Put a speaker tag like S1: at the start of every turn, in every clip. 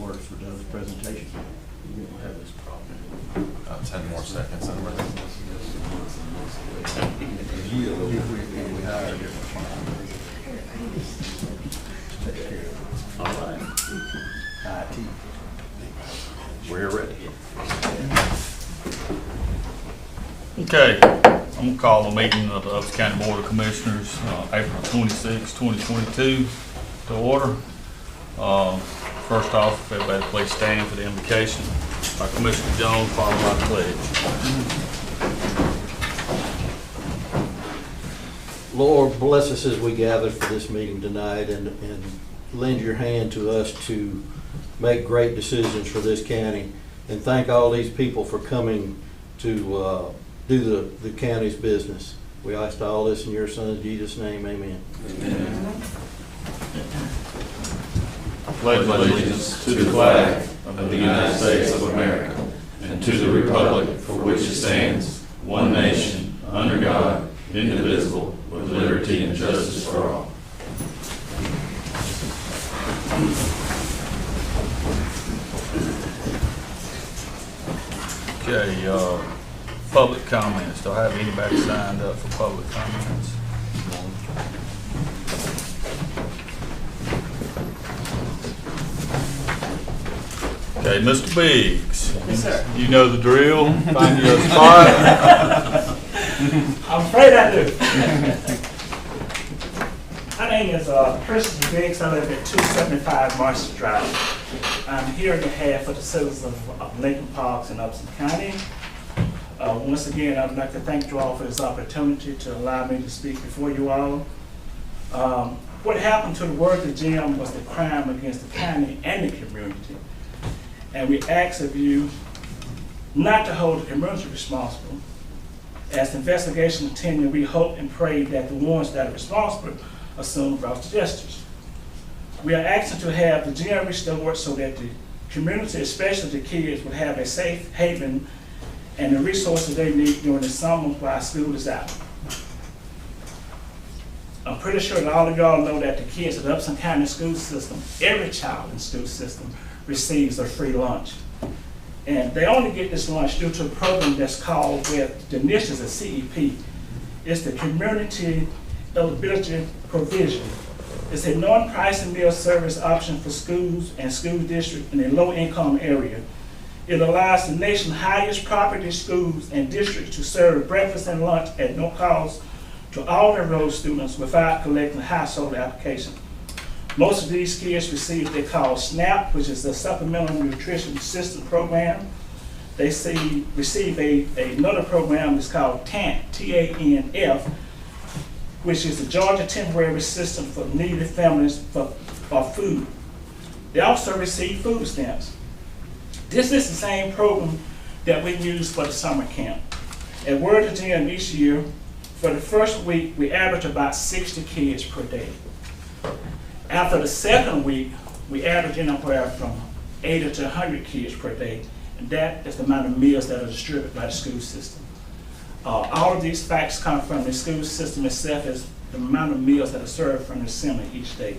S1: works for Doug's presentation. You don't have this problem.
S2: 10 more seconds. And we're
S1: all right. IT. We're ready.
S3: Okay, I'm gonna call the meeting of the Upshur County Board of Commissioners, April 26, 2022 to order. First off, if everybody please stand for the invocation by Commissioner Jones, followed by the pledge.
S1: Lord, bless us as we gather for this meeting tonight and lend your hand to us to make great decisions for this county. And thank all these people for coming to do the county's business. We ask all this in your son, Jesus' name, amen.
S2: Amen.
S4: Pledge allegiance to the flag of the United States of America and to the republic for which it stands, one nation, under God, indivisible, with liberty and justice for all.
S3: Okay, public comments. Do I have anybody signed up for public comments? Okay, Mr. Biggs.
S5: Yes, sir.
S3: You know the drill. Find you a spot.
S5: I'm afraid I do. My name is Christian Biggs. I live at 275 Marshall Drive. I'm here on behalf of the citizens of Lincoln Parks in Upshur County. Once again, I'd like to thank you all for this opportunity to allow me to speak before you all. What happened to the Worthy Gym was the crime against the county and the community. And we ask of you not to hold the community responsible. As the investigation continues, we hope and pray that the ones that are responsible assume gross gestures. We are asking to have the gym restored so that the community, especially the kids, will have a safe haven and the resources they need during the summer while school is out. I'm pretty sure that all of y'all know that the kids at the Upshur County school system, every child in the school system receives a free lunch. And they only get this lunch due to a program that's called, with the initials of CEP. It's the Community Eligibility Provision. It's a non-pricing meal service option for schools and school districts in a low-income area. It allows the nation's highest property schools and districts to serve breakfast and lunch at no cost to all enrolled students without collecting household application. Most of these kids receive what they call SNAP, which is the Supplemental Nutrition Assistance Program. They receive another program that's called TANF, T-A-N-F, which is the Georgia Temporary Assistance for Needy Families for food. They also receive food stamps. This is the same program that we use for the summer camp. At Worthy Gym each year, for the first week, we average about 60 kids per day. After the second week, we average anywhere from 80 to 100 kids per day, and that is the amount of meals that are distributed by the school system. All of these facts come from the school system itself as the amount of meals that are served from the assembly each day.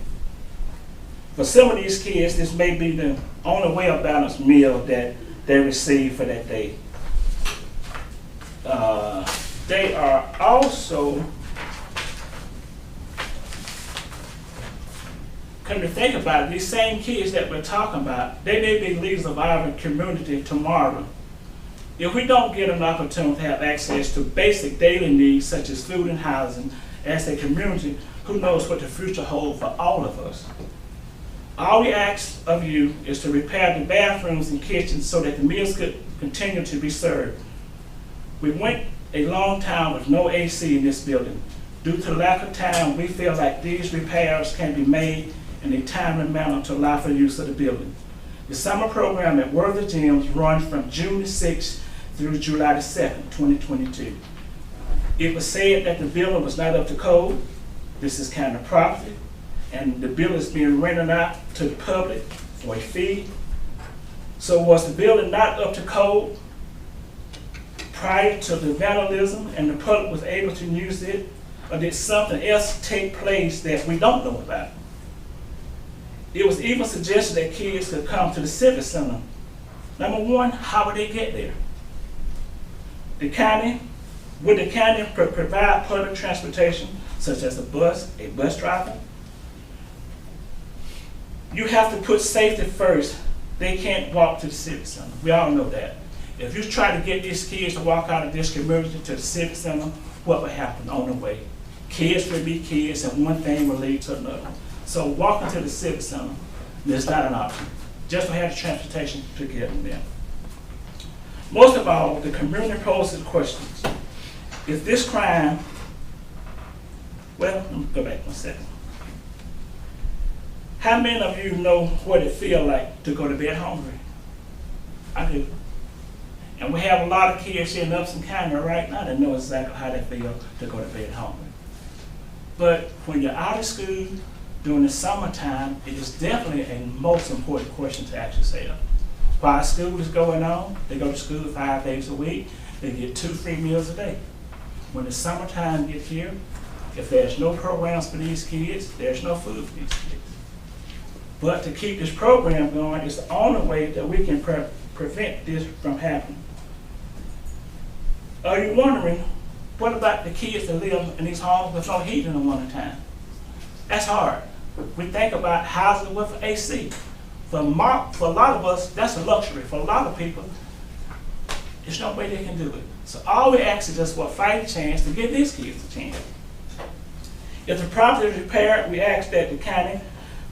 S5: For some of these kids, this may be the only well-balanced meal that they receive for that day. They are also, come to think about it, these same kids that we're talking about, they may be leaders of our community tomorrow. If we don't get an opportunity to have access to basic daily needs such as food and housing as a community, who knows what the future holds for all of us. All we ask of you is to repair the bathrooms and kitchens so that the meals could continue to be served. We went a long time with no AC in this building. Due to lack of time, we feel like these repairs can be made in a timely manner to allow for use of the building. The summer program at Worthy Gyms runs from June 6th through July 2nd, 2022. It was said that the building was not up to code. This is county property, and the building is being rented out to the public for a fee. So was the building not up to code prior to the vandalism and the public was able to use it, or did something else take place that we don't know about? It was even suggested that kids could come to the Civic Center. Number one, how would they get there? Would the county provide public transportation, such as a bus driver? You have to put safety first. They can't walk to the Civic Center. We all know that. If you try to get these kids to walk out of this community to the Civic Center, what would happen on the way? Kids will be kids, and one thing will lead to another. So walking to the Civic Center is not an option. Just to have the transportation to get them there. Most of all, the community poses questions. If this crime, well, let me go back 1 second. How many of you know what it feels like to go to bed hungry? I do. And we have a lot of kids here in Upson County right now that know exactly how they feel to go to bed hungry. But when you're out of school during the summertime, it is definitely a most important question to ask yourself. While school is going on, they go to school 5 days a week, they get 2 free meals a day. When the summertime gets here, if there's no programs for these kids, there's no food for these kids. But to keep this program going is the only way that we can prevent this from happening. Are you wondering, what about the kids that live in these homes with no heat in the wintertime? That's hard. We think about houses with AC. For a lot of us, that's a luxury. For a lot of people, there's no way they can do it. So all we ask is just for a fighting chance to give these kids a chance. If the property is repaired, we ask that the county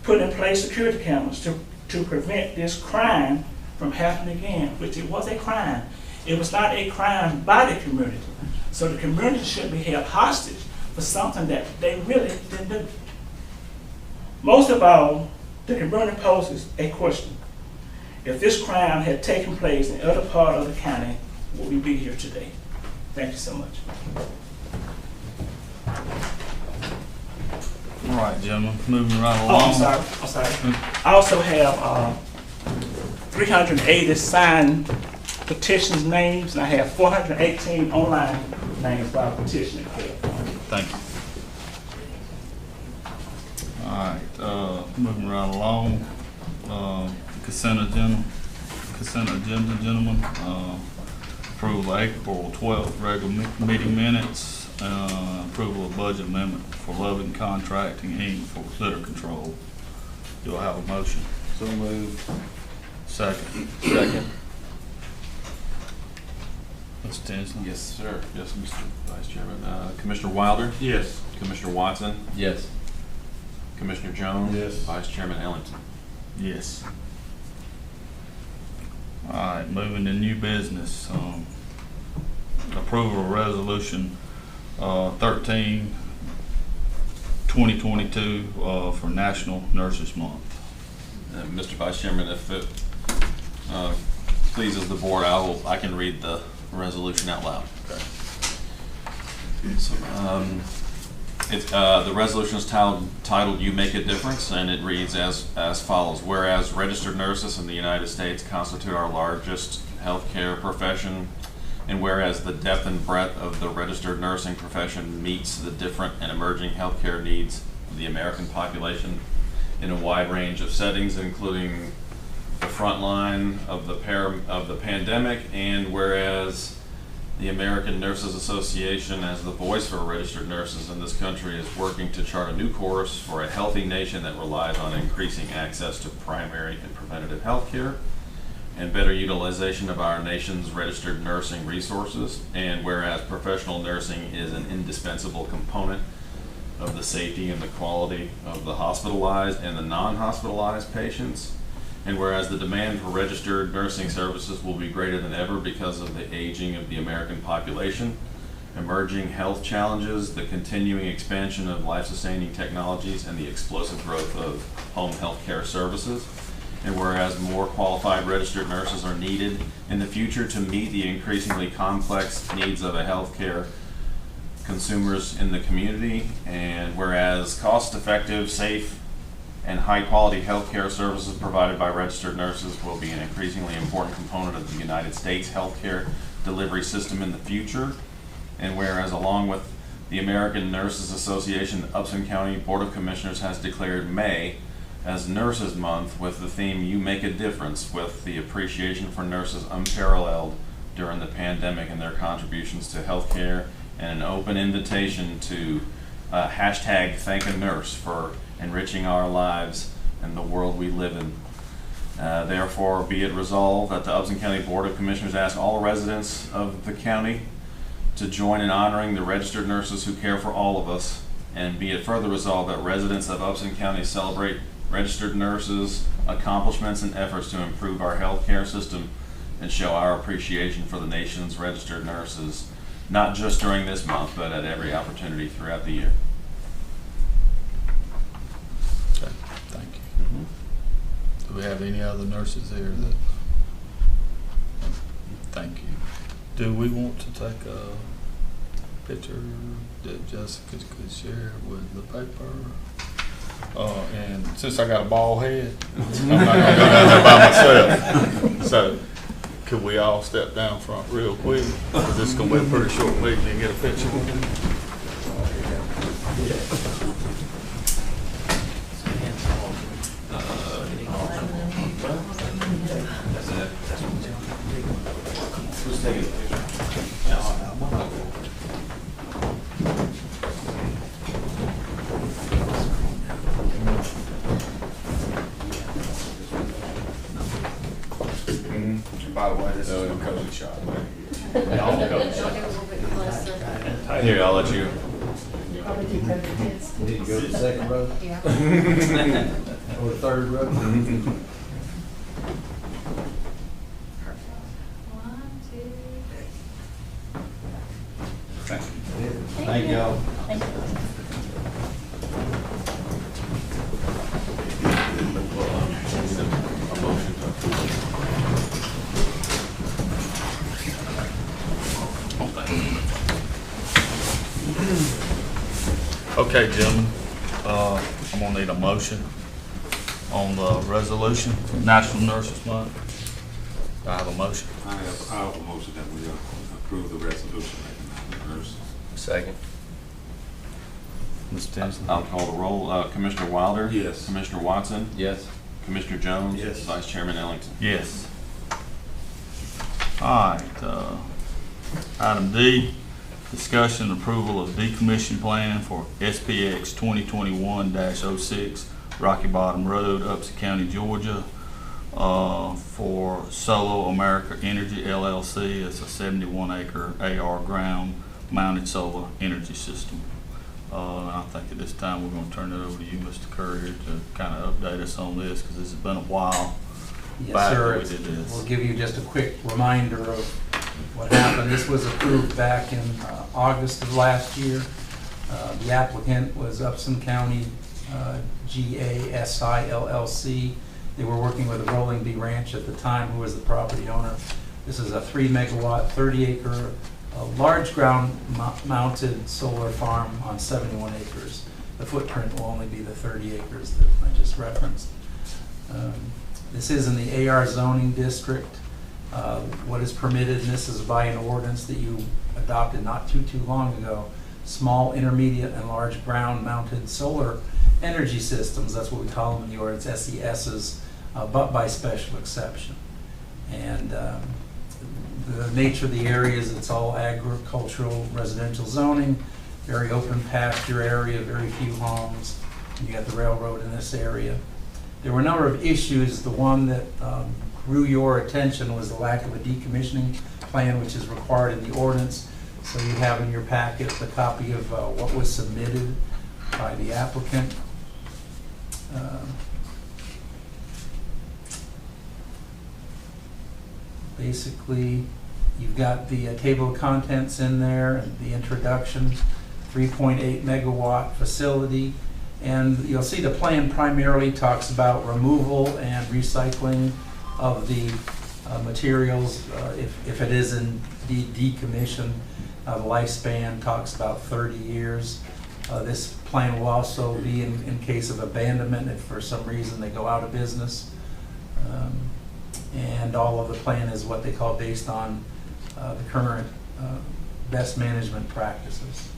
S5: put in place security cameras to prevent this crime from happening again, which it was a crime. It was not a crime by the community. So the community should be held hostage for something that they really didn't do. Most of all, the community poses a question. If this crime had taken place in other part of the county, would we be here today? Thank you so much.
S3: All right, gentlemen, moving right
S5: Oh,
S3: along.
S5: I'm sorry. I also have 380 signed petitions names, and I have 418 online names by petitioning.
S3: Thank you. All right, moving right along. Consent agenda, gentlemen. Approval of April 12th regular meeting minutes. Approval of budget amendment for Loving Contracting Inc. for litter control. Do I have a motion?
S2: So moved.
S3: Second.
S2: Second.
S3: Mr. Tinsley?
S2: Yes, sir. Yes, Mr. Vice Chairman. Commissioner Wilder?
S4: Yes.
S2: Commissioner Watson?
S4: Yes.
S2: Commissioner Jones?
S4: Yes.
S2: Vice Chairman Ellington?
S3: Yes. All right, moving to new business. Approval of resolution 13, 2022 for National Nurses Month.
S2: Mr. Vice Chairman, if it pleases the board, I can read the resolution out loud.
S3: Okay.
S2: So, the resolution is titled "You Make a Difference," and it reads as follows: Whereas registered nurses in the United States constitute our largest healthcare profession, and whereas the depth and breadth of the registered nursing profession meets the different and emerging healthcare needs of the American population in a wide range of settings, including the front line of the pandemic, and whereas the American Nurses Association, as the voice for registered nurses in this country, is working to chart a new course for a healthy nation that relies on increasing access to primary and preventative health care and better utilization of our nation's registered nursing resources. And whereas professional nursing is an indispensable component of the safety and the quality of the hospitalized and the non-hospitalized patients. And whereas the demand for registered nursing services will be greater than ever because of the aging of the American population, emerging health challenges, the continuing expansion of life-sustaining technologies, and the explosive growth of home health care services. And whereas more qualified registered nurses are needed in the future to meet the increasingly complex needs of a healthcare consumers in the community, and whereas cost-effective, safe, and high-quality healthcare services provided by registered nurses will be an increasingly important component of the United States healthcare delivery system in the future. And whereas, along with the American Nurses Association, the Upson County Board of Commissioners has declared May as Nurses Month with the theme You Make a Difference, with the appreciation for nurses unparalleled during the pandemic and their contributions to healthcare, and an open invitation to hashtag thank a nurse for enriching our lives and the world we live in. Therefore, be it resolved that the Upson County Board of Commissioners ask all residents of the county to join in honoring the registered nurses who care for all of us, and be it further resolved that residents of Upson County celebrate registered nurses' accomplishments and efforts to improve our healthcare system and show our appreciation for the nation's registered nurses, not just during this month, but at every opportunity throughout the year.
S3: Okay, thank you. Do we have any other nurses here that? Thank you. Do we want to take a picture that Jessica could share with the paper? And since I got a bald head, I'm not gonna go down there by myself. So, could we all step down front real quick? Because this is gonna be a pretty short meeting and get a picture with them.
S2: Who's taking the picture?
S6: By the way, this is a COVID shot.
S2: Here, I'll let you.
S7: Probably do COVID kids.
S1: You need to go to the second row
S7: Yeah.
S1: or the third row?
S7: One, two, three.
S1: Thank y'all.
S7: Thank you.
S3: Okay, gentlemen, I'm gonna need a motion on the resolution, National Nurses Month. Do I have a motion?
S6: I have a motion that we approve the resolution recognizing the nurse.
S4: Second.
S3: Mr. Tinsley?
S2: I'll call the roll. Commissioner Wilder?
S6: Yes.
S2: Commissioner Watson?
S4: Yes.
S2: Commissioner Jones?
S6: Yes.
S2: Vice Chairman Ellington?
S3: Yes. All right, item D, discussion and approval of decommission plan for SPX 2021-06 Rocky Bottom Road, Upson County, Georgia, for Solo America Energy LLC. It's a 71-acre AR ground-mounted solar energy system. And I think at this time we're going to turn it over to you, Mr. Courier, to kind of update us on this, because this has been a while
S8: Yes,
S3: back
S8: sir.
S3: that we did this.
S8: We'll give you just a quick reminder of what happened. This was approved back in August of last year. The applicant was Upson County GASI LLC. They were working with Rolling Bee Ranch at the time, who was the property owner. This is a 3 megawatt, 30-acre, large ground-mounted solar farm on 71 acres. The footprint will only be the 30 acres that I just referenced. This is in the AR zoning district. What is permitted, and this is by an ordinance that you adopted not too long ago, small, intermediate, and large ground-mounted solar energy systems, that's what we call them in the ordinance, SESs, but by special exception. And the nature of the area is it's all agricultural residential zoning, very open pasture area, very few homes. You got the railroad in this area. There were a number of issues. The one that drew your attention was the lack of a decommissioning plan, which is required in the ordinance. So you have in your packet the copy of what was submitted by the applicant. Basically, you've got the table of contents in there and the introduction, 3.8 megawatt facility. And you'll see the plan primarily talks about removal and recycling of the materials if it is indeed decommissioned. The lifespan talks about 30 years. This plan will also be in case of abandonment if for some reason they go out of business. And all of the plan is what they call based on the current best management practices.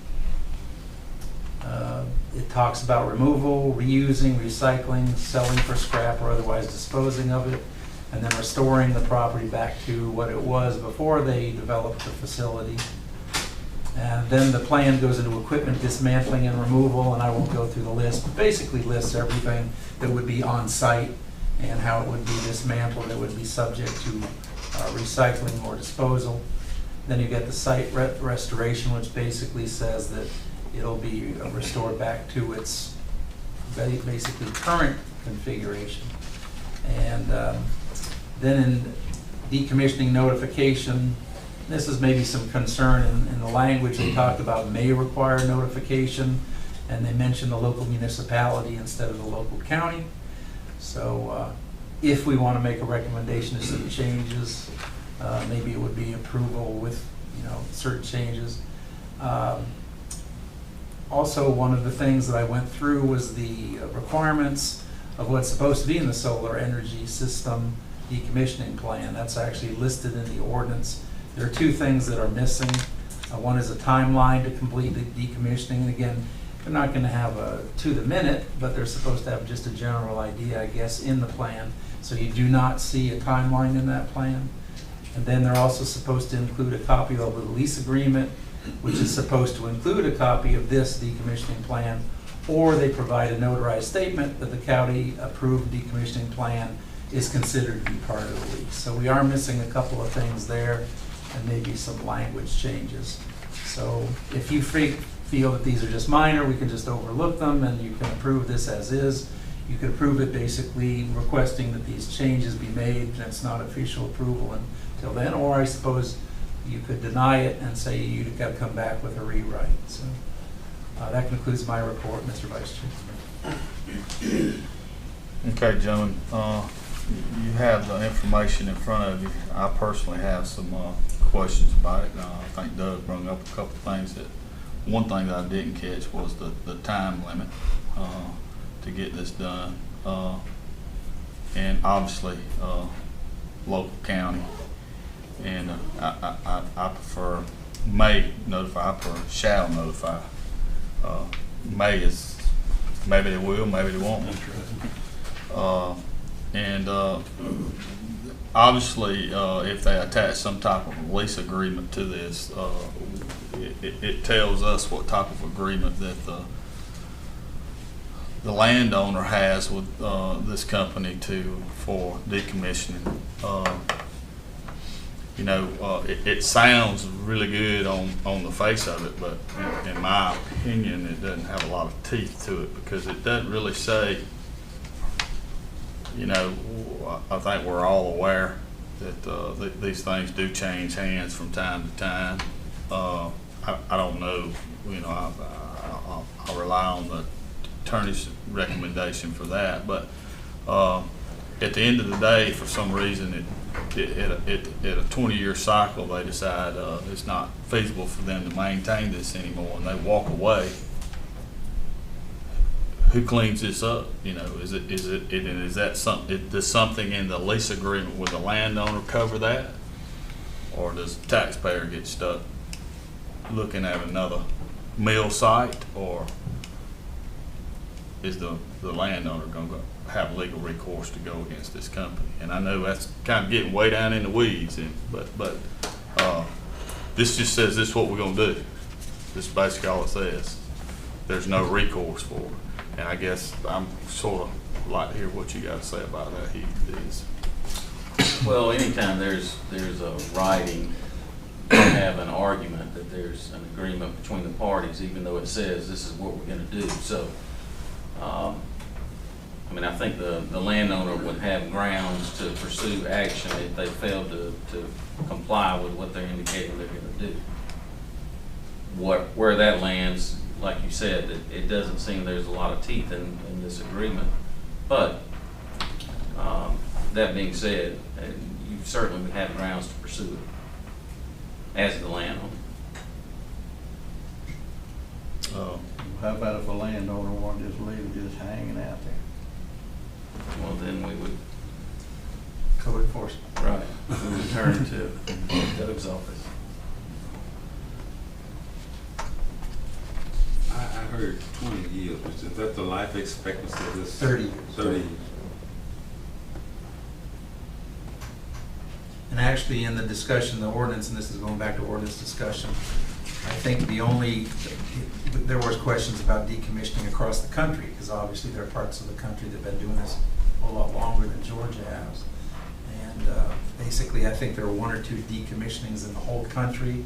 S8: It talks about removal, reusing, recycling, selling for scrap or otherwise disposing of it, and then restoring the property back to what it was before they developed the facility. And then the plan goes into equipment dismantling and removal, and I won't go through the list, but basically lists everything that would be on site and how it would be dismantled, that would be subject to recycling or disposal. Then you get the site restoration, which basically says that it'll be restored back to its basically current configuration. And then in decommissioning notification, this is maybe some concern in the language. They talked about may require notification, and they mentioned the local municipality instead of the local county. So if we want to make a recommendation to some changes, maybe it would be approval with, certain changes. Also, one of the things that I went through was the requirements of what's supposed to be in the solar energy system decommissioning plan. That's actually listed in the ordinance. There are two things that are missing. One is a timeline to complete the decommissioning. And again, they're not going to have a to the minute, but they're supposed to have just a general idea, I guess, in the plan. So you do not see a timeline in that plan. And then they're also supposed to include a copy of the lease agreement, which is supposed to include a copy of this decommissioning plan, or they provide a notarized statement that the county approved decommissioning plan is considered to be part of the lease. So we are missing a couple of things there and maybe some language changes. So if you feel that these are just minor, we can just overlook them and you can approve this as is. You could approve it basically requesting that these changes be made, and it's not official approval until then, or I suppose you could deny it and say you've got to come back with a rewrite. So that concludes my report, Mr. Vice Chair.
S3: Okay, gentlemen, you have the information in front of you. I personally have some questions about it. I think Doug brought up a couple of things. One thing that I didn't catch was the time limit to get this done. And obviously, local county. And I prefer may notify, I prefer shall notify. May is, maybe they will, maybe they won't. Obviously, if they attach some type of lease agreement to this, it tells us what type of agreement that the landowner has with this company for decommissioning. It sounds really good on the face of it, but in my opinion, it doesn't have a lot of teeth to it because it doesn't really say, I think we're all aware that these things do change hands from time to time. I don't know, I'll rely on the attorney's recommendation for that, but at the end of the day, for some reason, at a 20-year cycle, they decide it's not feasible for them to maintain this anymore, and they walk away. Who cleans this up? Is that something? Does something in the lease agreement with the landowner cover that, or does the taxpayer get stuck looking at another mill site, or is the landowner going to have legal recourse to go against this company? And I know that's kind of getting way down in the weeds, but this just says this is what we're going to do. This is basically all it says. There's no recourse for it. And I guess I'm sort of like to hear what you got to say about that, Heath.
S9: Well, anytime there's a writing, you have an argument that there's an agreement between the parties, even though it says this is what we're going to do. So, I think the landowner would have grounds to pursue action if they failed to comply with what they're indicating they're going to do. Where that lands, like you said, it doesn't seem there's a lot of teeth in this agreement. But that being said, you certainly would have grounds to pursue it as the landowner.
S1: How about if a landowner wanted to just leave it just hanging out there?
S9: Well, then we would,
S8: Code enforcement.
S9: right, we would turn to Doug's office.
S6: I heard expectancy of this?
S8: 30 years.
S6: 30.
S8: And actually, in the discussion, the ordinance, and this is going back to ordinance discussion, I think there was questions about decommissioning across the country, because obviously there are parts of the country that have been doing this a lot longer than Georgia has. And basically, I think there were 1 or 2 decommissionings in the whole country,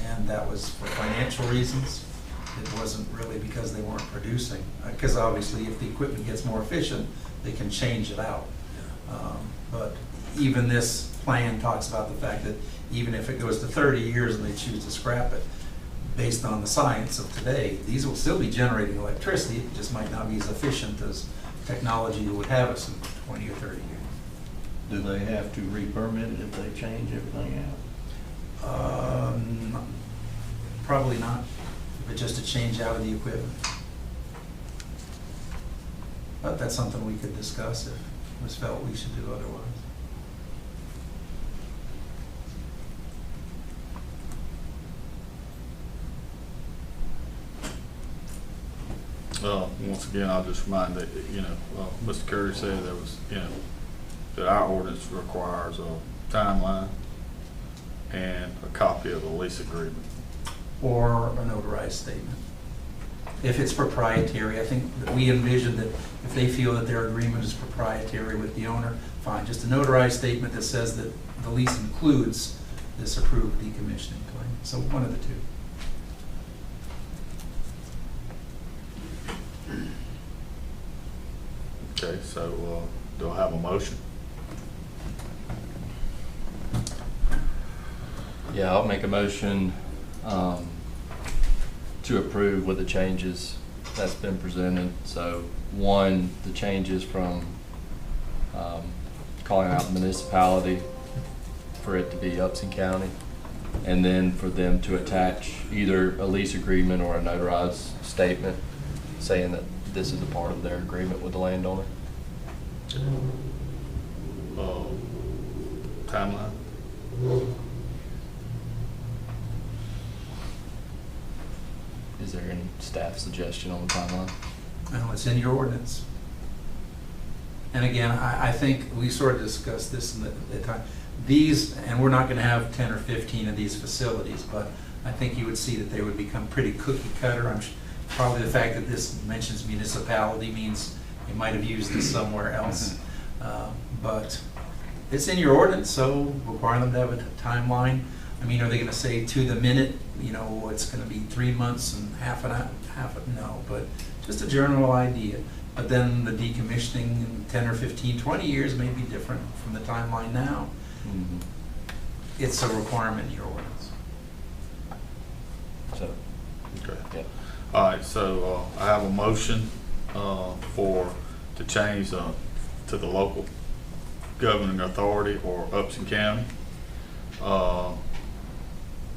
S8: and that was for financial reasons. It wasn't really because they weren't producing, because obviously if the equipment gets more efficient, they can change it out. But even this plan talks about the fact that even if it goes to 30 years and they choose to scrap it, based on the science of today, these will still be generating electricity. It just might not be as efficient as technology would have us in 20 or 30 years.
S1: Do they have to re-permit it if they change everything out?
S8: Probably not, but just a change out of the equipment. But that's something we could discuss if it was felt we should do otherwise.
S3: Once again, I'll just remind that, Mr. Curry said there was, that our ordinance requires a timeline and a copy of the lease agreement.
S8: Or a notarized statement. If it's proprietary, I think that we envision that if they feel that their agreement is proprietary with the owner, fine, just a notarized statement that says that the lease includes this approved decommissioning plan. So one of the two.
S3: Okay, so do I have a motion?
S10: Yeah, I'll make a motion to approve with the changes that's been presented. So 1, the changes from calling out the municipality for it to be Upson County, and then for them to attach either a lease agreement or a notarized statement saying that this is a part of their agreement with the landowner.
S3: Timeline?
S10: Is there any staff suggestion on the timeline?
S8: Well, it's in your ordinance. And again, I think we sort of discussed this in the time. These, and we're not going to have 10 or 15 of these facilities, but I think you would see that they would become pretty cookie cutter. Probably the fact that this mentions municipality means you might have used this somewhere else. But it's in your ordinance, so require them to have a timeline. I mean, are they going to say to the minute, it's going to be 3 months and half no, but just a general idea. But then the decommissioning in 10 or 15, 20 years may be different from the timeline now.
S10: Mm-hmm.
S8: It's a requirement in your ordinance.
S10: So,
S3: Okay.
S10: yeah.
S3: All right, so I have a motion to change to the local governing authority or Upson County.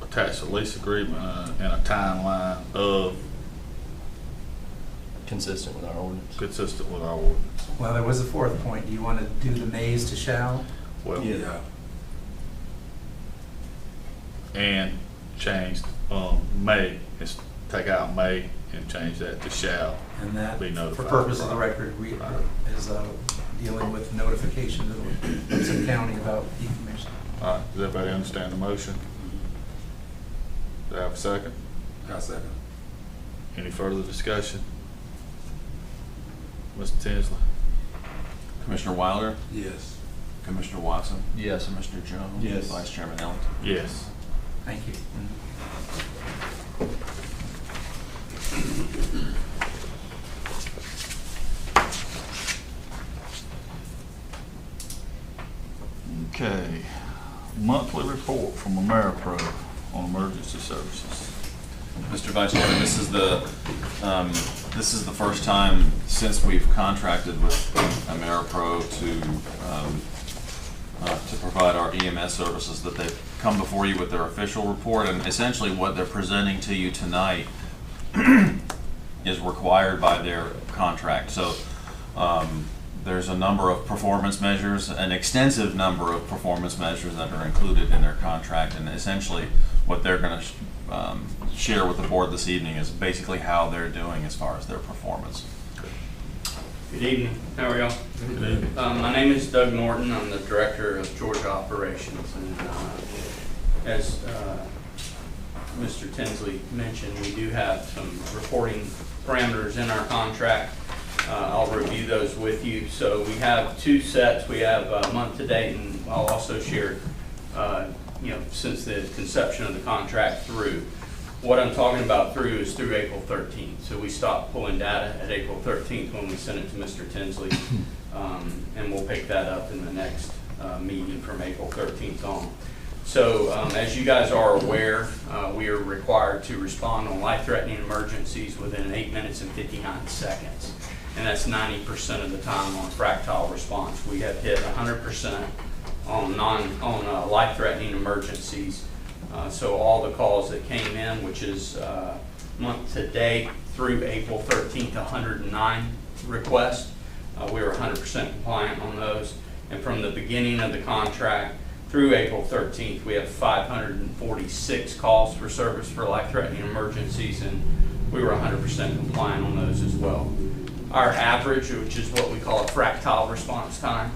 S3: Attach a lease agreement and a timeline of
S10: Consistent with our ordinance.
S3: consistent with our ordinance.
S8: Well, there was a 4th point. Do you want to do the mays to shall?
S3: Well,
S6: Yeah.
S3: and changed may, take out may and change that to shall.
S8: And that,
S3: Be
S8: for
S3: notified.
S8: purpose of the record, is dealing with notification to Upson County about decommissioning.
S3: All right, does everybody understand the motion? Do I have a second?
S6: I'll second.
S3: Any further discussion? Mr. Tinsley?
S2: Commissioner Wilder,
S6: Yes.
S2: Commissioner Watson,
S10: Yes.
S2: Commissioner Jones,
S1: Yes.
S2: Vice Chairman Ellington.
S3: Yes.
S8: Thank you.
S3: Okay, monthly report from AmeriPro on emergency services.
S2: Mr. Vice Chairman, this is the first time since we've contracted with AmeriPro to provide our EMS services that they've come before you with their official report, and essentially what they're presenting to you tonight is required by their contract. So there's a number of performance measures, an extensive number of performance measures that are included in their contract, and essentially what they're going to share with the board this evening is basically how they're doing as far as their performance.
S11: Good evening. How are y'all? My name is Doug Norton. I'm the Director of Georgia Operations. And as Mr. Tinsley mentioned, we do have some reporting parameters in our contract. I'll review those with you. So we have two sets. We have month to date, and I'll also share, since the conception of the contract through. What I'm talking about through is through April 13th. So we stopped pulling data at April 13th when we sent it to Mr. Tinsley, and we'll pick that up in the next meeting from April 13th on. So as you guys are aware, we are required to respond on life-threatening emergencies within 8 minutes and 59 seconds. And that's 90% of the time on fractile response. We have hit 100% on life-threatening emergencies. So all the calls that came in, which is month to date through April 13th, 109 requests, we were 100% compliant on those. And from the beginning of the contract through April 13th, we have 546 calls for service for life-threatening emergencies, and we were 100% compliant on those as well. Our average, which is what we call a fractile response time,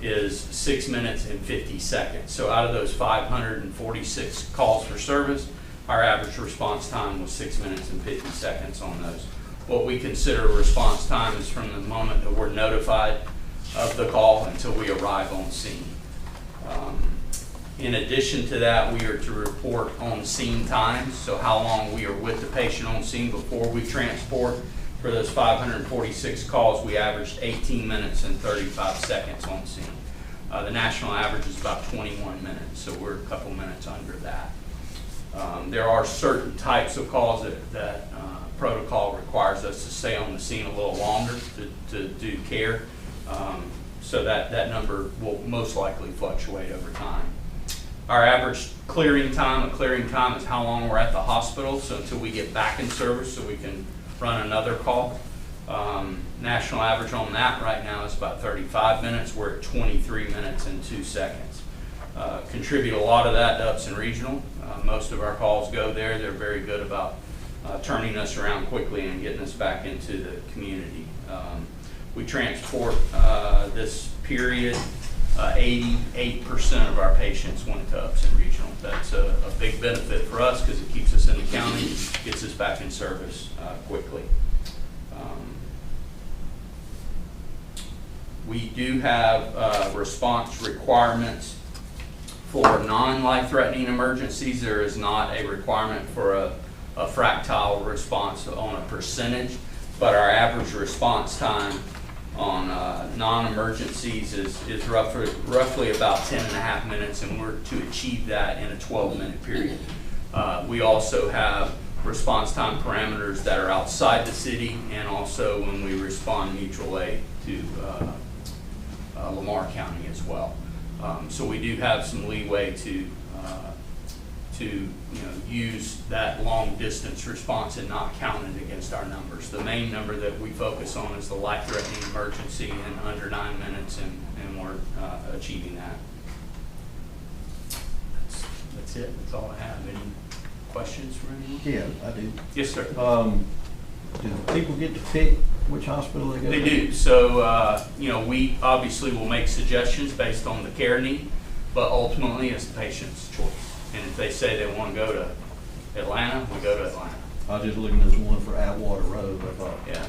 S11: is 6 minutes and 50 seconds. So out of those 546 calls for service, our average response time was 6 minutes and 50 seconds on those. What we consider response time is from the moment that we're notified of the call until we arrive on scene. In addition to that, we are to report on scene times, so how long we are with the patient on scene before we transport. For those 546 calls, we averaged 18 minutes and 35 seconds on scene. The national average is about 21 minutes, so we're a couple minutes under that. There are certain types of calls that protocol requires us to stay on the scene a little longer to do care, so that number will most likely fluctuate over time. Our average clearing time is how long we're at the hospital, so until we get back in service so we can run another call. National average on that right now is about 35 minutes. We're at 23 minutes and 2 seconds. Contribute a lot of that to Upson Regional. Most of our calls go there. They're very good about turning us around quickly and getting us back into the community. We transport this period, 88% of our patients went to Upson Regional. That's a big benefit for us because it keeps us in the county, gets us back in service quickly. We do have response requirements for non-life-threatening emergencies. There is not a requirement for a fractile response on a percentage, but our average response time on non-emergencies is roughly about 10.5 minutes, and we're to achieve that in a 12-minute period. We also have response time parameters that are outside the city, and also when we respond mutual aid to Lamar County as well. So we do have some leeway to use that long distance response and not count it against our numbers. The main number that we focus on is the life-threatening emergency in under 9 minutes, and we're achieving that. That's it. That's all I have. Any questions from anyone?
S1: Yeah, I do.
S11: Yes, sir.
S1: Do people get to pick which hospital they go to?
S11: They do. So, we obviously will make suggestions based on the care need, but ultimately it's the patient's choice. And if they say they want to go to Atlanta, we go to Atlanta.
S1: I was just looking at one for Atwater Road, I thought.
S11: Yeah.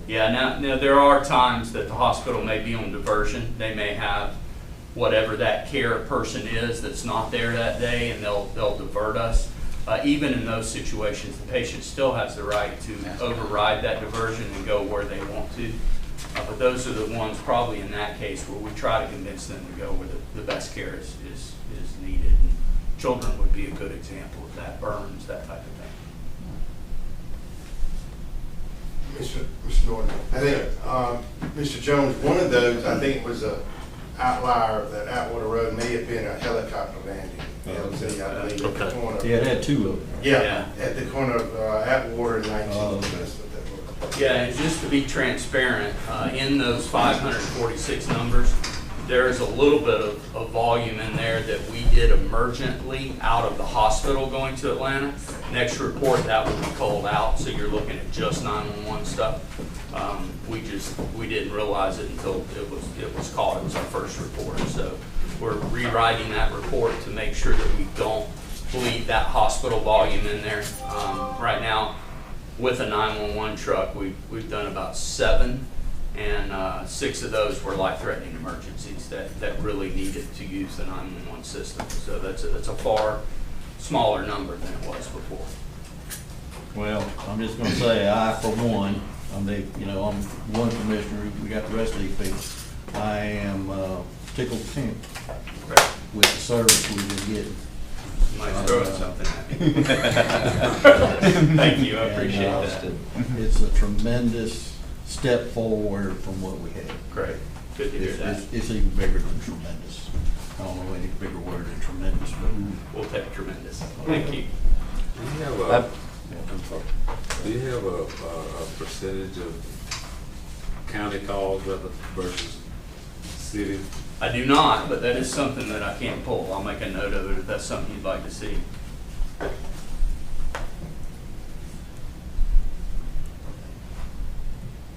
S11: Yeah, now there are times that the hospital may be on diversion. They may have whatever that care person is that's not there that day, and they'll divert us. Even in those situations, the patient still has the right to override that diversion and go where they want to. But those are the ones probably in that case where we try to convince them to go where the best care is needed. And children would be a good example of that, burns, that type of thing.
S12: Mr. Norton, I think Mr. Jones, one of those I think was a outlier that Atwater Road may have been a helicopter landing. LZ, I believe, at the corner.
S1: Yeah, it had two of them.
S12: Yeah, at the corner of Atwater and 19. That's what that was.
S11: Yeah, and just to be transparent, in those 546 numbers, there's a little bit of volume in there that we did emergently out of the hospital going to Atlanta. Next report, that will be called out, so you're looking at just 911 stuff. We didn't realize it until it was called. It was our first report. So we're rewriting that report to make sure that we don't bleed that hospital volume in there. Right now, with a 911 truck, we've done about 7, and 6 of those were life-threatening emergencies that really needed to use the 911 system. So that's a far smaller number than it was before.
S1: Well, I'm just gonna say, I, for one, I'm one commissioner, we got the rest of these people. I am tickled pink with the service we've been getting.
S11: Might throw something at me. Thank you, I appreciate that.
S1: It's a tremendous step forward from what we had.
S11: Great, good to hear that.
S1: It's even bigger than tremendous. I don't know any bigger word than tremendous, but.
S11: We'll take tremendous. Thank you.
S6: Do you have a percentage of county calls versus city?
S11: I do not, but that is something that I can't pull. I'll make a note of it if that's something you'd like to see.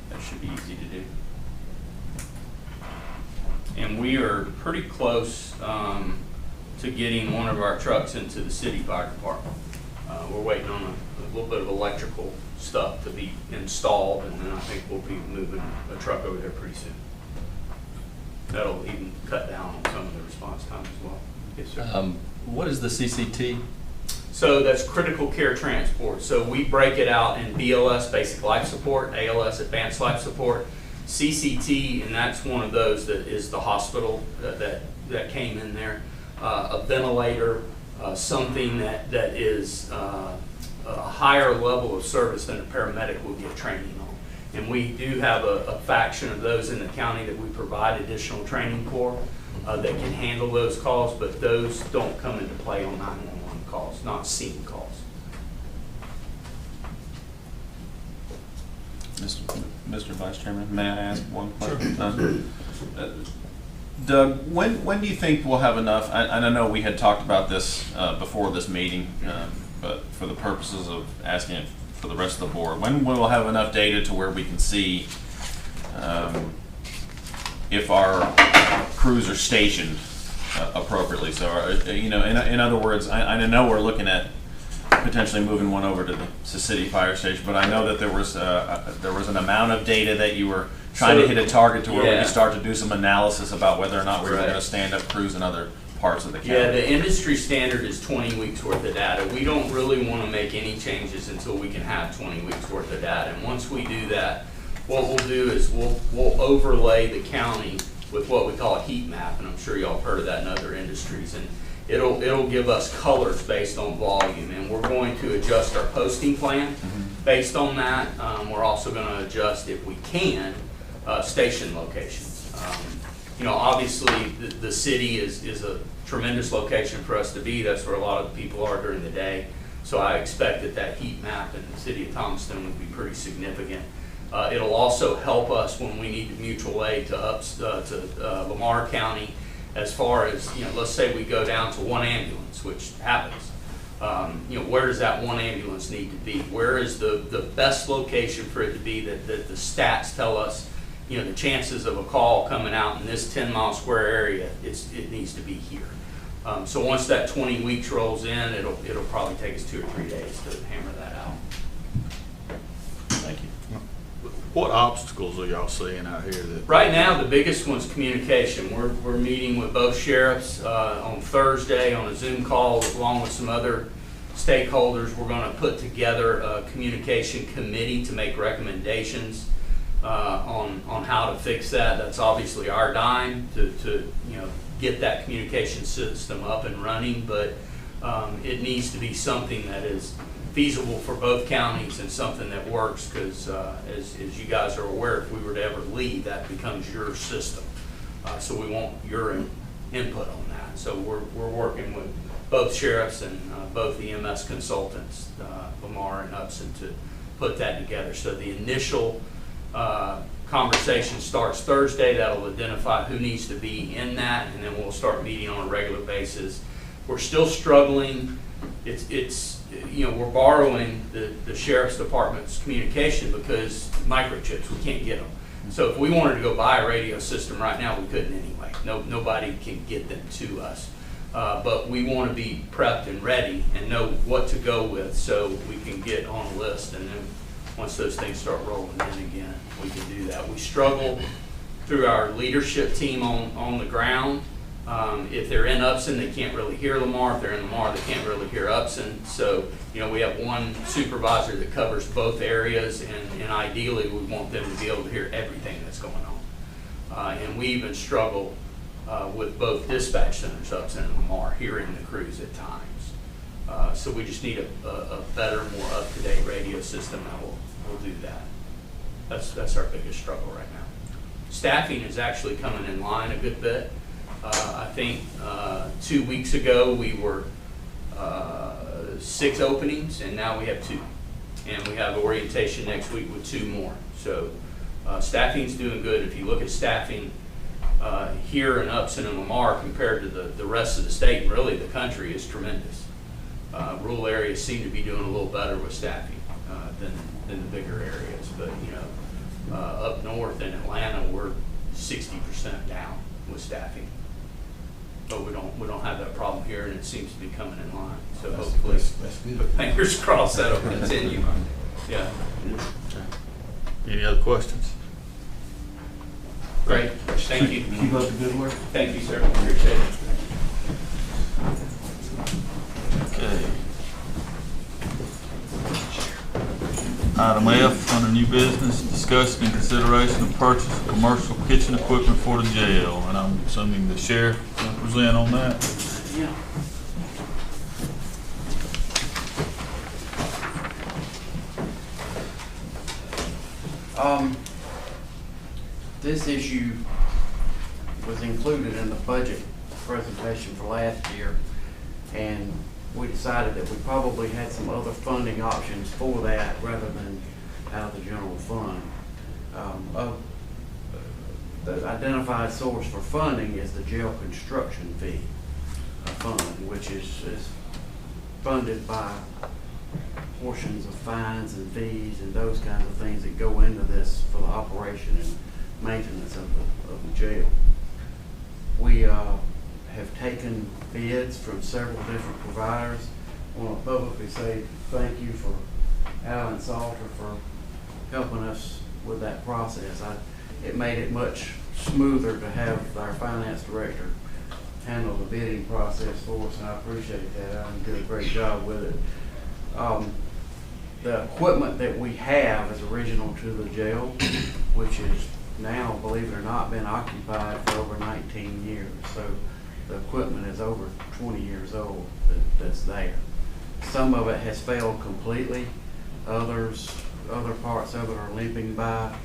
S11: That should be easy to do. And we are pretty close to getting one of our trucks into the city fire department. We're waiting on a little bit of electrical stuff to be installed, and then I think we'll be moving a truck over there pretty soon. That'll even cut down on some of the response time as well. Yes, sir.
S10: What is the CCT?
S11: So that's critical care transport. So we break it out in BLS, basic life support, ALS, advanced life support, CCT, and that's one of those that is the hospital that came in there. A ventilator, something that is a higher level of service than a paramedic will get training on. And we do have a faction of those in the county that we provide additional training for that can handle those calls, but those don't come into play on 911 calls, not scene calls.
S2: Mr. Vice Chairman, may I ask one question? Sure. Doug, when do you think we'll have enough? I know we had talked about this before this meeting, but for the purposes of asking it for the rest of the board, when we'll have enough data to where we can see if our crews are stationed appropriately? So, in other words, I know we're looking at potentially moving one over to the city fire station, but I know that there was an amount of data that you were trying to hit a target to where we could start to do some analysis about whether or not we were going to stand up crews in other parts of the county.
S11: Yeah, the industry standard is 20 weeks worth of data. We don't really want to make any changes until we can have 20 weeks worth of data. And once we do that, what we'll do is we'll overlay the county with what we call a heat map, and I'm sure y'all have heard of that in other industries. And it'll give us colors based on volume, and we're going to adjust our posting plan based on that. We're also going to adjust, if we can, station locations. Obviously the city is a tremendous location for us to be. That's where a lot of the people are during the day. So I expect that heat map in the city of Thomaston would be pretty significant. It'll also help us when we need mutual aid to Lamar County, as far as, let's say we go down to one ambulance, which happens. Where does that one ambulance need to be? Where is the best location for it to be that the stats tell us, the chances of a call coming out in this 10-mile square area, it needs to be here. So once that 20 weeks rolls in, it'll probably take us 2 or 3 days to hammer that out.
S2: Thank you.
S3: What obstacles are y'all seeing out here?
S11: Right now, the biggest one's communication. We're meeting with both sheriffs on Thursday on a Zoom call, along with some other stakeholders. We're going to put together a communication committee to make recommendations on how to fix that. That's obviously our dime to get that communication system up and running, but it needs to be something that is feasible for both counties and something that works, because as you guys are aware, if we were to ever leave, that becomes your system. So we want your input on that. So we're working with both sheriffs and both EMS consultants, Lamar and Upson, to put that together. So the initial conversation starts Thursday. That'll identify who needs to be in that, and then we'll start meeting on a regular basis. We're still struggling. It's we're borrowing the sheriff's department's communication because microchips, we can't get them. So if we wanted to go buy a radio system right now, we couldn't anyway. Nobody can get them to us. But we want to be prepped and ready and know what to go with so we can get on a list, and then once those things start rolling in again, we can do that. We struggle through our leadership team on the ground. If they're in Upson, they can't really hear Lamar. If they're in Lamar, they can't really hear Upson. So, we have one supervisor that covers both areas, and ideally we want them to be able to hear everything that's going on. And we even struggle with both dispatch centers, Upson and Lamar, hearing the crews at times. So we just need a better, more up-to-date radio system that will do that. That's our biggest struggle right now. Staffing is actually coming in line a good bit. I think 2 weeks ago we were 6 openings, and now we have 2. And we have orientation next week with 2 more. So staffing's doing good. If you look at staffing here in Upson and Lamar compared to the rest of the state and really the country, is tremendous. Rural areas seem to be doing a little better with staffing than the bigger areas. But up north in Atlanta, we're 60% down with staffing. But we don't have that problem here, and it seems to be coming in line. So hopefully,
S1: That's good.
S11: fingers crossed that'll continue. Yeah.
S3: Any other questions?
S11: Great. Thank you.
S1: Keep up the good work.
S11: Thank you, sir. Appreciate it.
S3: Okay. Item F, under new business, discussion and consideration of purchase of commercial kitchen equipment for the jail. And I'm assuming the sheriff will present on that.
S11: Yeah.
S13: This issue was included in the budget presentation for last year, and we decided that we probably had some other funding options for that rather than out of the general fund. The identified source for funding is the jail construction fee fund, which is funded by portions of fines and fees and those kinds of things that go into this for the operation and maintenance of the jail. We have taken bids from several different providers. I want to publicly say thank you for Alan Salter for helping us with that process. It made it much smoother to have our finance director handle the bidding process for us, and I appreciate that. Alan did a great job with it. The equipment that we have is original to the jail, which is now, believe it or not, been occupied for over 19 years. So the equipment is over 20 years old that's there. Some of it has failed completely. Other parts of it are limping by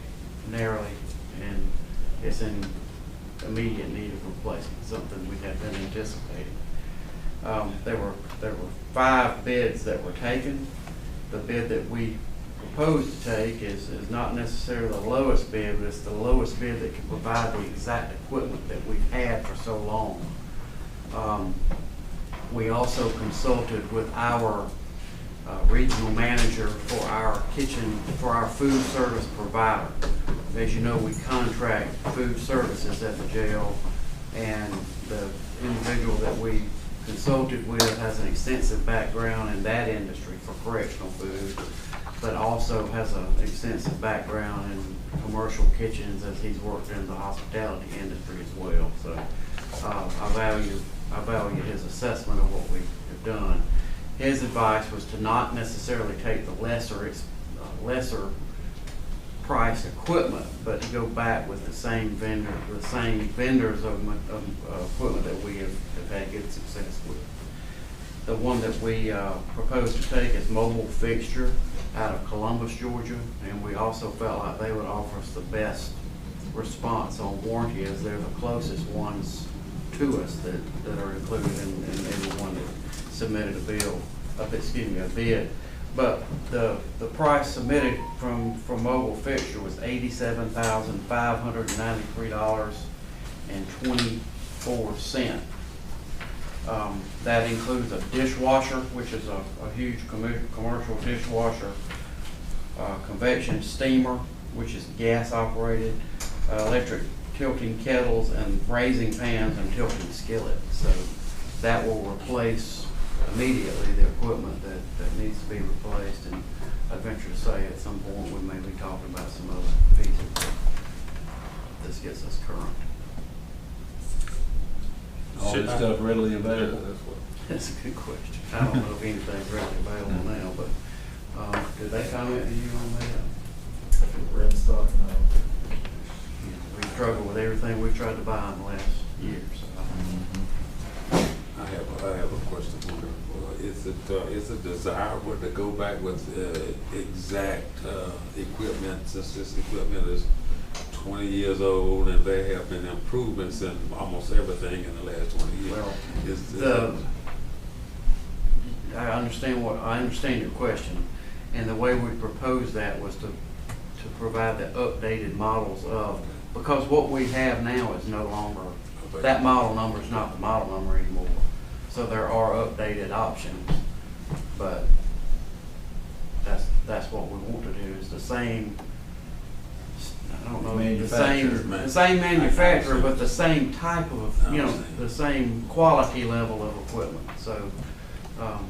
S13: narrowly, and it's in immediate need of replacement, something we had been anticipating. There were 5 bids that were taken. The bid that we proposed to take is not necessarily the lowest bid, but it's the lowest bid that can provide the exact equipment that we've had for so long. We also consulted with our regional manager for our kitchen, for our food service provider. As you know, we contract food services at the jail, and the individual that we consulted with has an extensive background in that industry for correctional food, but also has an extensive background in commercial kitchens as he's worked in the hospitality industry as well. So I value his assessment of what we have done. His advice was to not necessarily take the lesser price equipment, but to go back with the same vendors of equipment that we have had good success with. The one that we proposed to take is Mobile Fixture out of Columbus, Georgia, and we also felt like they would offer us the best response on warranty, as they're the closest ones to us that are included in the one that submitted a bid. But the price submitted from mobile fixture was $87,593.24. That includes a dishwasher, which is a huge commercial dishwasher, convection steamer, which is gas operated, electric tilting kettles, and raising pans and tilting skillets. So that will replace immediately the equipment that needs to be replaced, and I'd venture to say at some point we may be talking about some other pieces. This gets us current.
S4: All this stuff readily available, that's what.
S13: That's a good question. I don't know if anything's readily available now, but did they comment to you on that?
S5: Red stock, no.
S13: We struggle with everything we've tried to buy in the last year, so.
S6: I have a question for you. Is it desirable to go back with exact equipment, since this equipment is 20 years old and there have been improvements in almost everything in the last 20 years?
S13: Well, I understand your question, and the way we proposed that was to provide the updated models of, because what we have now is no longer, that model number is not the model number anymore. So there are updated options, but that's what we want to do, is the same, I don't know, the same manufacturer, but the same type of, the same quality level of equipment. So, I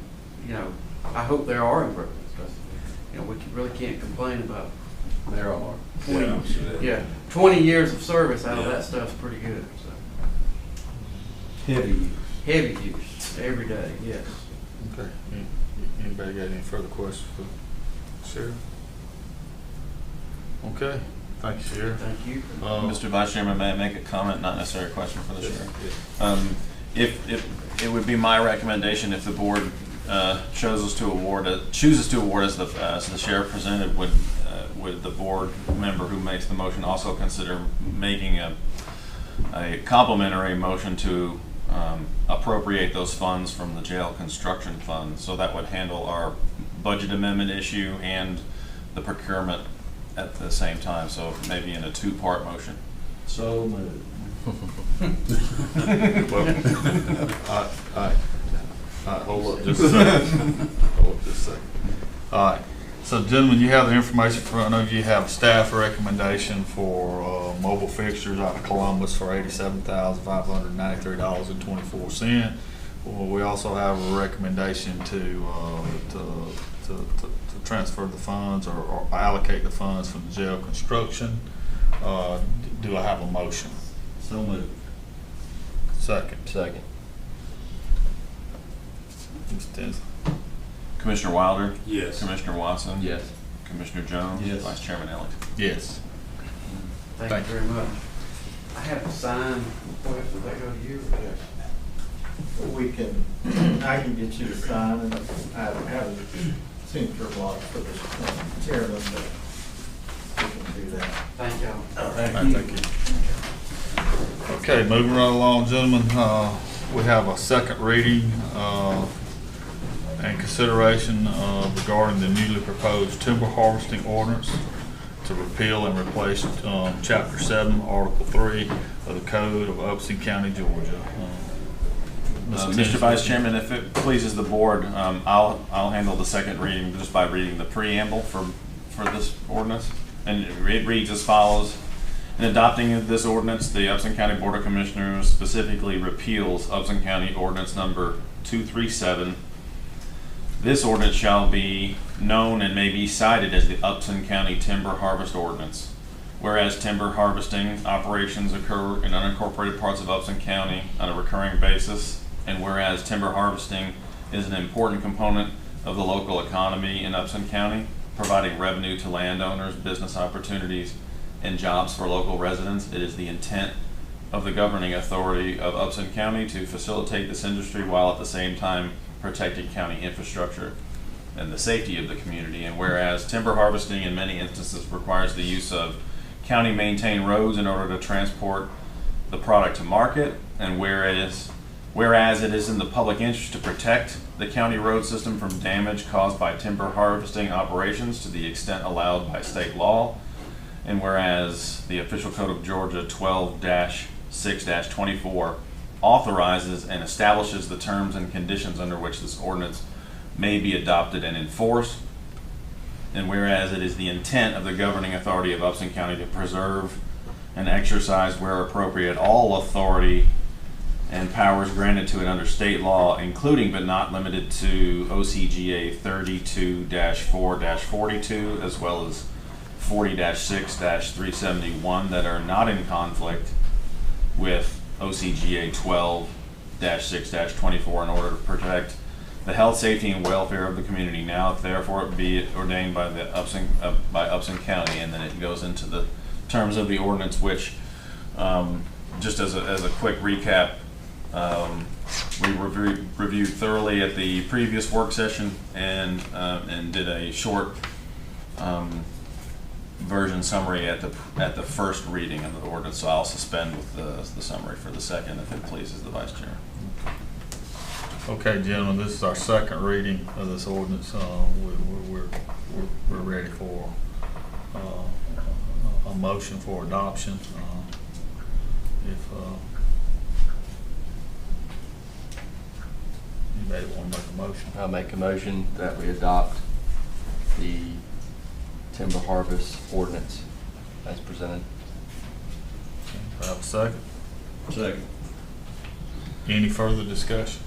S13: hope there are improvements, because, we really can't complain about.
S10: There are.
S13: 20 years of service out of that stuff's pretty good, so.
S1: Heavy use.
S13: Heavy use, every day, yes.
S3: Okay. Anybody got any further questions for Sheriff? Okay. Thank you, Sheriff.
S13: Thank you.
S2: Mr. Vice Chairman, may I make a comment, not necessarily a question for the Sheriff? If it would be my recommendation, if the board chooses to award as the Sheriff presented, would the board member who makes the motion also consider making a complimentary motion to appropriate those funds from the jail construction fund? So that would handle our budget amendment issue and the procurement at the same time, so maybe in a two-part motion.
S1: So moved.
S3: Hold up just a second. All right. So, gentlemen, you have the information in front of you. You have a staff recommendation for mobile fixtures out of Columbus for $87,593.24. We also have a recommendation to transfer the funds or allocate the funds from the jail construction. Do I have a motion?
S1: So moved.
S3: Second. Mr. Tinsley.
S2: Commissioner Wilder?
S6: Yes.
S2: Commissioner Watson?
S10: Yes.
S2: Commissioner Jones?
S1: Yes.
S2: Vice Chairman Elliott?
S3: Yes.
S13: Thank you very much. I have to sign, does that go to you or yes?
S5: I can get you to sign, and I have a signature block for the chairman, but we can do that.
S13: Thank y'all.
S3: Thank you. Okay, moving right along, gentlemen. We have a second reading and consideration regarding the newly proposed timber harvesting ordinance to repeal and replace Chapter 7, Article 3 of the Code of Upson County, Georgia.
S2: Mr. Vice Chairman, if it pleases the board, I'll handle the second reading just by reading the preamble for this ordinance. And it reads as follows. In adopting this ordinance, the Upson County Board of Commissioners specifically repeals Upson County Ordinance Number 237. This ordinance shall be known and may be cited as the Upson County Timber Harvest Ordinance. Whereas timber harvesting operations occur in unincorporated parts of Upson County on a recurring basis, and whereas timber harvesting is an important component of the local economy in Upson County, providing revenue to landowners, business opportunities, and jobs for local residents, it is the intent of the governing authority of Upson County to facilitate this industry while at the same time protecting county infrastructure and the safety of the community. And whereas timber harvesting in many instances requires the use of county maintained roads in order to transport the product to market, and whereas whereas it is in the public interest to protect the county road system from damage caused by timber harvesting operations to the extent allowed by state law, and whereas the official code of Georgia 12-6-24 authorizes and establishes the terms and conditions under which this ordinance may be adopted and enforced, and whereas it is the intent of the governing authority of Upson County to preserve and exercise where appropriate all authority and powers granted to it under state law, including but not limited to OCGA 32-4-42, as well as 40-6-371 that are not in conflict with OCGA 12-6-24 in order to protect the health, safety, and welfare of the community. Now, therefore, be it ordained by the Upson County, and then it goes into the terms of the ordinance, which, just as a quick recap, we reviewed thoroughly at the previous work session and did a short version summary at the first reading of the ordinance. So I'll suspend with the summary for the second, if it pleases the Vice Chair.
S3: Okay, gentlemen, this is our second reading of this ordinance. We're ready for a motion for adoption. If anybody want to make a motion?
S10: I'll make a motion that we adopt the timber harvest ordinance as presented.
S3: I have a second.
S1: Second.
S3: Any further discussion?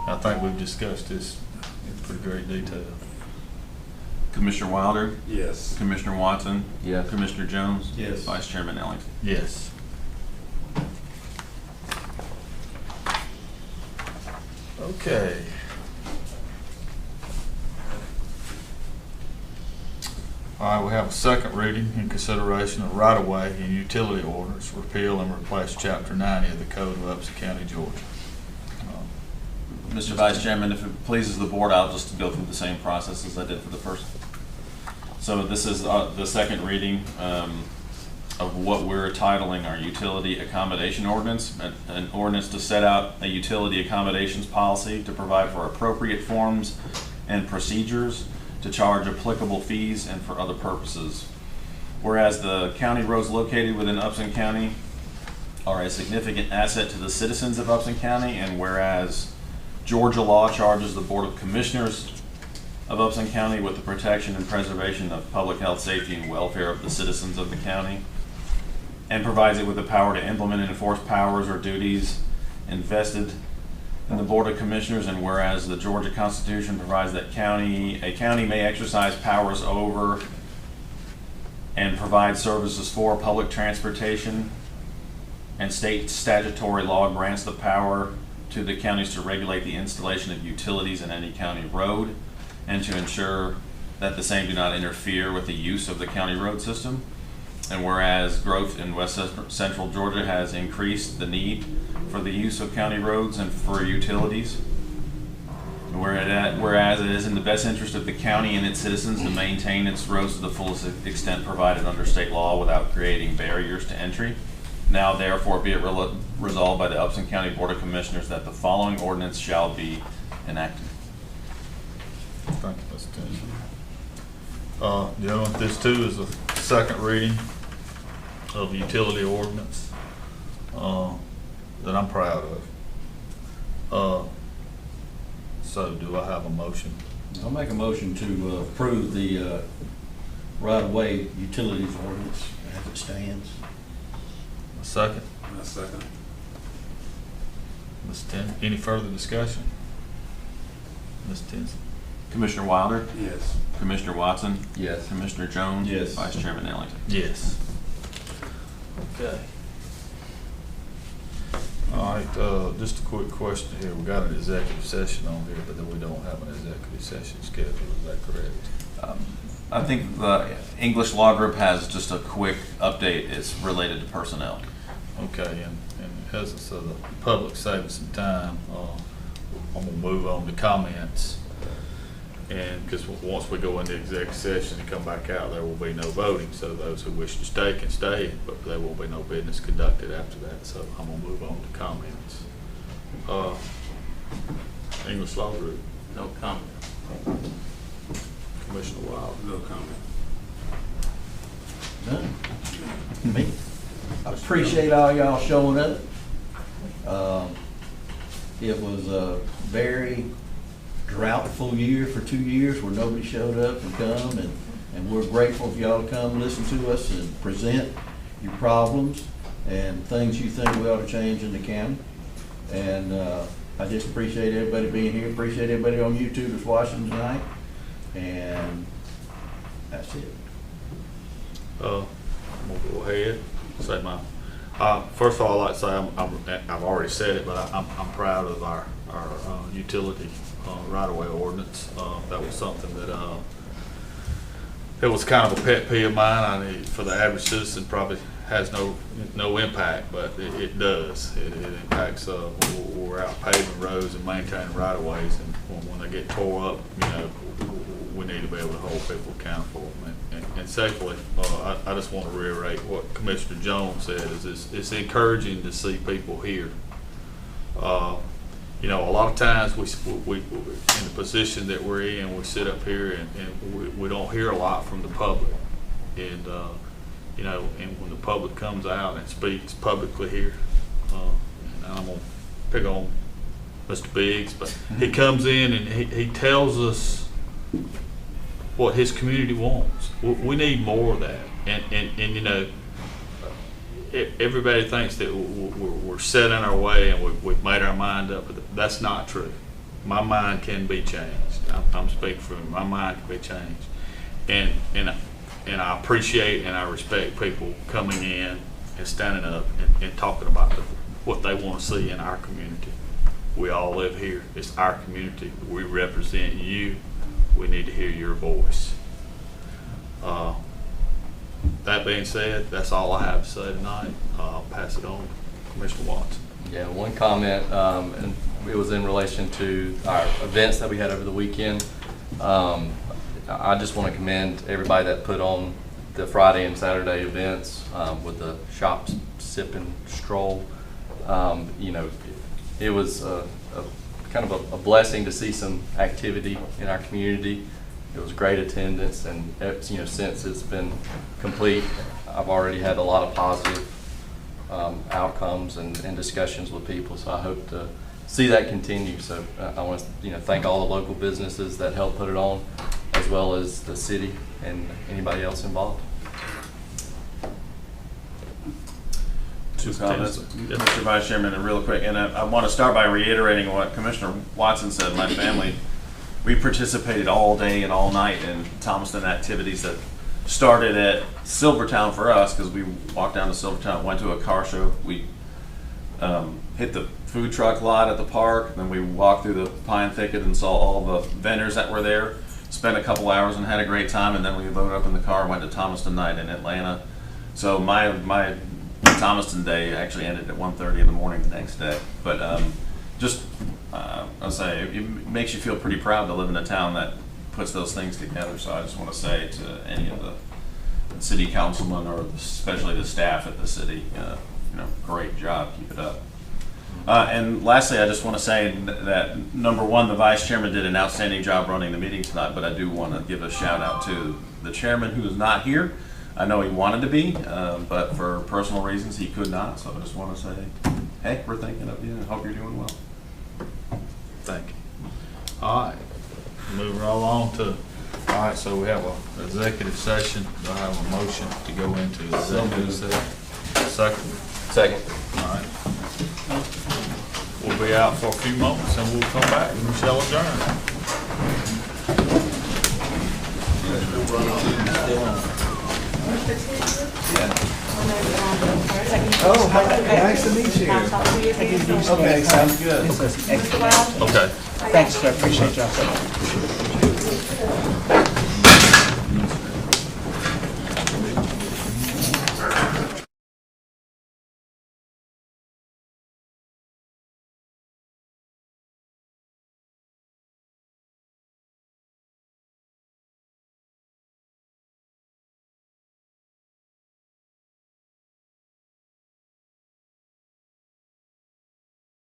S3: I think we've discussed this in pretty great detail.
S2: Commissioner Wilder?
S6: Yes.
S2: Commissioner Watson?
S10: Yes.
S2: Commissioner Jones?
S1: Yes.
S2: Vice Chairman Ellington?
S3: Yes. Okay. All right, we have a second reading in consideration of right-of-way and utility orders, repeal and replace Chapter 90 of the Code of Upson County, Georgia.
S2: Mr. Vice Chairman, if it pleases the board, I'll just go through the same process as I did for the first. So this is the second reading of what we're titling our utility accommodation ordinance, an ordinance to set out a utility accommodations policy to provide for appropriate forms and procedures to charge applicable fees and for other purposes. Whereas the county roads located within Upson County are a significant asset to the citizens of Upson County, and whereas Georgia law charges the Board of Commissioners of Upson County with the protection and preservation of public health, safety, and welfare of the citizens of the county, and provides it with the power to implement and enforce powers or duties invested in the Board of Commissioners, and whereas the Georgia Constitution provides that a county may exercise powers over and provide services for public transportation, and state statutory law grants the power to the counties to regulate the installation of utilities in any county road and to ensure that the same do not interfere with the use of the county road system. And whereas growth in West Central Georgia has increased the need for the use of county roads and for utilities, and whereas it is in the best interest of the county and its citizens to maintain its roads to the fullest extent provided under state law without creating barriers to entry, now therefore be it resolved by the Upson County Board of Commissioners that the following ordinance shall be enacted.
S3: Thank you, Mr. Tinsley. Gentlemen, this too is a second reading of utility ordinance that I'm proud of. So do I have a motion?
S1: I'll make a motion to approve the right-of-way utilities ordinance as it stands.
S3: A second?
S6: A second.
S3: Ms. Tinsley, any further discussion? Ms. Tinsley?
S2: Commissioner Wilder?
S6: Yes.
S2: Commissioner Watson?
S10: Yes.
S2: Commissioner Jones?
S1: Yes.
S2: Vice Chairman Ellington?
S3: Yes. Okay. All right, just a quick question here. We got an executive session on here, but then we don't have an executive session scheduled. Is that correct?
S2: I think the English Law Group has just a quick update. It's related to personnel.
S3: Okay, and in the essence of the public saving some time, I'm gonna move on to comments. And because once we go into executive session and come back out, there will be no voting. So those who wish to stay can stay, but there will be no business conducted after that. So I'm gonna move on to comments. English Law Group,
S9: No comment.
S3: Commissioner Wild.
S6: No comment.
S1: None. Me. I appreciate all y'all showing up. It was a very droughtful year for 2 years where nobody showed up and come, and we're grateful for y'all to come listen to us and present your problems and things you think we ought to change in the county. And I just appreciate everybody being here, appreciate everybody on YouTube that's watching tonight, and that's it.
S3: I'm gonna go ahead, say my, first of all, I'd like to say, I've already said it, but I'm proud of our utility right-of-way ordinance. That was something that, it was kind of a pet peeve of mine. I mean, for the average citizen, probably has no impact, but it does. It impacts, we're out paving roads and maintaining right-of-ways, and when they get tore up, you know, we need to be able to hold people accountable. And secondly, I just want to reiterate what Commissioner Jones said, is it's encouraging to see people here. You know, a lot of times we in the position that we're in, we sit up here and we don't hear a lot from the public. And, you know, and when the public comes out and speaks publicly here, and I'm going to pick on Mr. Biggs, but he comes in and he tells us what his community wants. We need more of that. And you know, everybody thinks that we're set in our way and we've made our mind up. That's not true. My mind can be changed. I'm speaking for my mind can be changed. And I appreciate and I respect people coming in and standing up and talking about what they want to see in our community. We all live here. It's our community. We represent you. We need to hear your voice. That being said, that's all I have to say tonight. I'll pass it on to Commissioner Watson.
S10: Yeah, one comment, and it was in relation to our events that we had over the weekend. I just want to commend everybody that put on the Friday and Saturday events with the shop sip and stroll. You know, it was kind of a blessing to see some activity in our community. It was great attendance, and you know, since it's been complete, I've already had a lot of positive outcomes and discussions with people. So I hope to see that continue. So I want to thank all the local businesses that helped put it on, as well as the city and anybody else involved.
S2: Two comments, Mr. Vice Chairman, and real quick, and I want to start by reiterating what Commissioner Watson said. My family, we participated all day and all night in Thomaston activities that started at Silvertown for us, because we walked down to Silvertown, went to a car show, we hit the food truck lot at the park, then we walked through the pine thicket and saw all the vendors that were there, spent a couple hours and had a great time, and then we loaded up in the car and went to Thomaston night in Atlanta. So my Thomaston day actually ended at 1:30 in the morning the next day. But I'll say it makes you feel pretty proud to live in a town that puts those things together. So I just want to say to any of the city councilmen, or especially the staff at the city, great job, keep it up. And lastly, I just want to say that number one, the vice chairman did an outstanding job running the meeting tonight, but I do want to give a shout out to the chairman, who is not here. I know he wanted to be, but for personal reasons he could not. So I just want to say, hey, we're thinking of you and hope you're doing well.
S3: Thank you. All right, moving right along to, all right, so we have an executive session. Do I have a motion to go into executive session? Second. All right. We'll be out for a few moments and we'll come back and we shall adjourn.
S14: Oh, nice to meet you. Okay, sounds good.
S3: Okay.
S14: Thanks, I appreciate y'all so much.